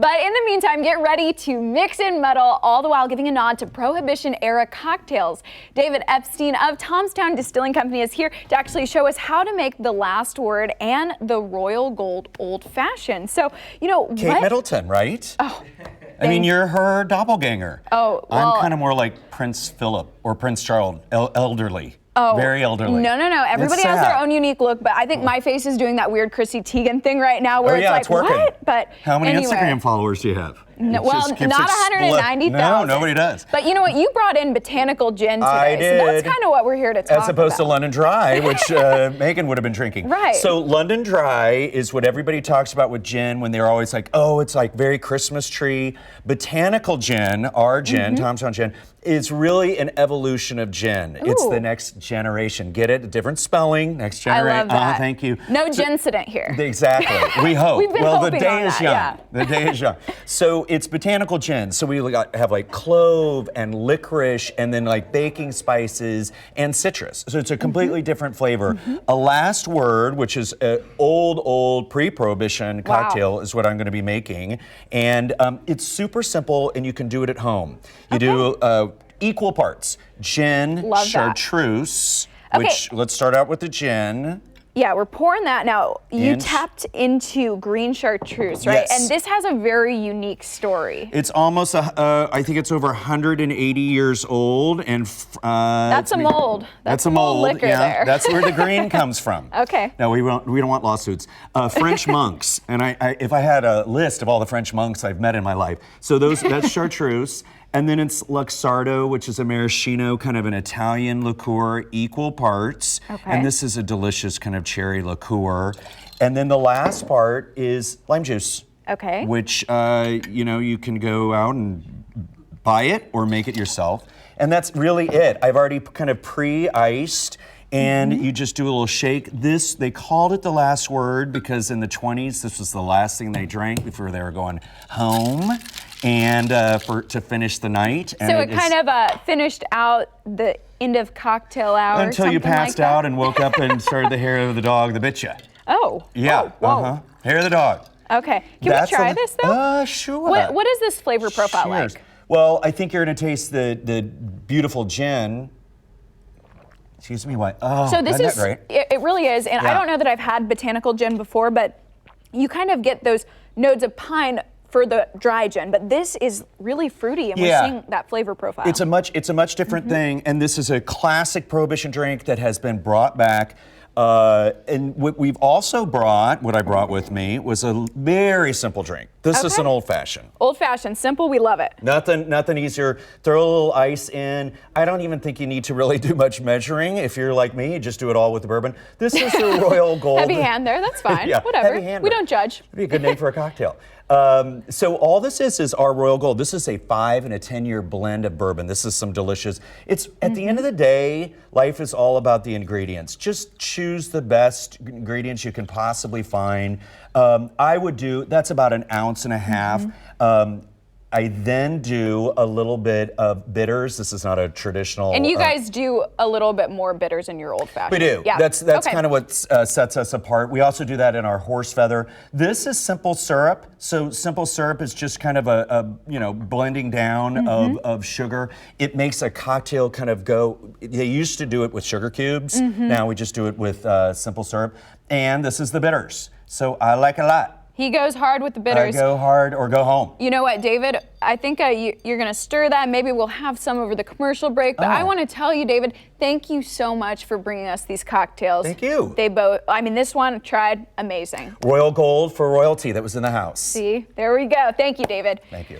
But in the meantime, get ready to mix and muddle, all the while giving a nod to Prohibition-era cocktails. David Epstein of Tomstown Distilling Company is here to actually show us how to make the Last Word and the Royal Gold Old Fashioned. So, you know, Kate Middleton, right? Oh, I mean, you're her doppelganger. Oh, well, I'm kind of more like Prince Philip or Prince Charles, elderly. Oh, very elderly. No. Everybody has their own unique look, but I think my face is doing that weird Chrissy Teigen thing right now where it's working. What? But how many anyway. Instagram followers do you have? No, well, not 190,000. No, nobody does. But you know what? You brought in botanical gin today. I did. So that's kind of what we're here to talk about. As opposed to London Dry, which Megan would have been drinking. Right. So London Dry is what everybody talks about with gin when they're always like, oh, it's like very Christmas tree. Botanical gin, our gin, Tomstown gin, is really an evolution of gin. Ooh. It's the next generation. Get it? A different spelling, next generation. I love that. Thank you. No gincident here. Exactly. We hope. We've been well, the hoping day on is that, young. yeah. The day is young. So it's botanical gin. So we have like clove and licorice and then like baking spices and citrus. So it's a completely different flavor. A Last Word, which is an old pre-prohibition cocktail, is what I'm going to be making. And it's super simple and you can do it at home. You do equal parts gin, Love chartreuse, which let's start out with the gin. Yeah, we're pouring that now. You Inch. tapped into green chartreuse, right? Yes. And this has a very unique story. It's almost, I think it's over 180 years old. And That's a mold. That's a mold, liquor yeah. there. That's where the green comes from. Okay. No, we don't want lawsuits. French monks, and if I had a list of all the French monks I've met in my life, so that's chartreuse. And then it's Luxardo, which is a maraschino, kind of an Italian liqueur, equal parts. Okay. And this is a delicious kind of cherry liqueur. And then the last part is lime juice. Okay. Which, you can go out and buy it or make it yourself. And that's really it. I've already kind of pre-iced. And you just do a little shake. This, they called it the Last Word because in the 20s, this was the last thing they drank before they were going home and to finish the night. And so it kind of finished out the end of cocktail hour. Until you passed out and woke up and started the hair of the dog that bit you. Oh. Yeah. Whoa. Hair of the dog. Okay. Can we try this though? Sure. What is this flavor profile like? Well, I think you're going to taste the beautiful gin. Excuse me, what? Oh, so this is great? It really is, and I don't know that I've had botanical gin before, but you kind of get those notes of pine for the dry gin, but this is really fruity, and we're seeing that flavor profile. It's a much different thing, and this is a classic Prohibition drink that has been brought back. And what we've also brought, what I brought with me, was a very simple drink. This is an old fashioned. Old fashioned, simple, we love it. Nothing easier. Throw a little ice in. I don't even think you need to really do much measuring. If you're like me, you just do it all with the bourbon. This is the Royal Gold. Heavy hand there, that's fine. Yeah, whatever. heavy hand. We don't judge. It'd be a good name for a cocktail. So all this is our Royal Gold. This is a 5 and a 10-year blend of bourbon. This is some delicious. It's at the end of the day, life is all about the ingredients. Just choose the best ingredients you can possibly find. I would do, that's about 1.5 ounces. I then do a little bit of bitters. This is not a traditional. And you guys do a little bit more bitters in your old fashioned. We do. Yeah. That's kind of what sets us apart. We also do that in our horse feather. This is simple syrup. So simple syrup is just kind of a blending down of sugar. It makes a cocktail kind of go. They used to do it with sugar cubes. Now we just do it with simple syrup. And this is the bitters. So I like a lot. He goes hard with the bitters. Go hard or go home. You know what, David? I think you're going to stir that. Maybe we'll have some over the commercial break. But I want to tell you, David, thank you so much for bringing us these cocktails. Thank you. They both, this one tried amazing. Royal Gold for royalty that was in the house. See, there we go. Thank you, David. Thank you.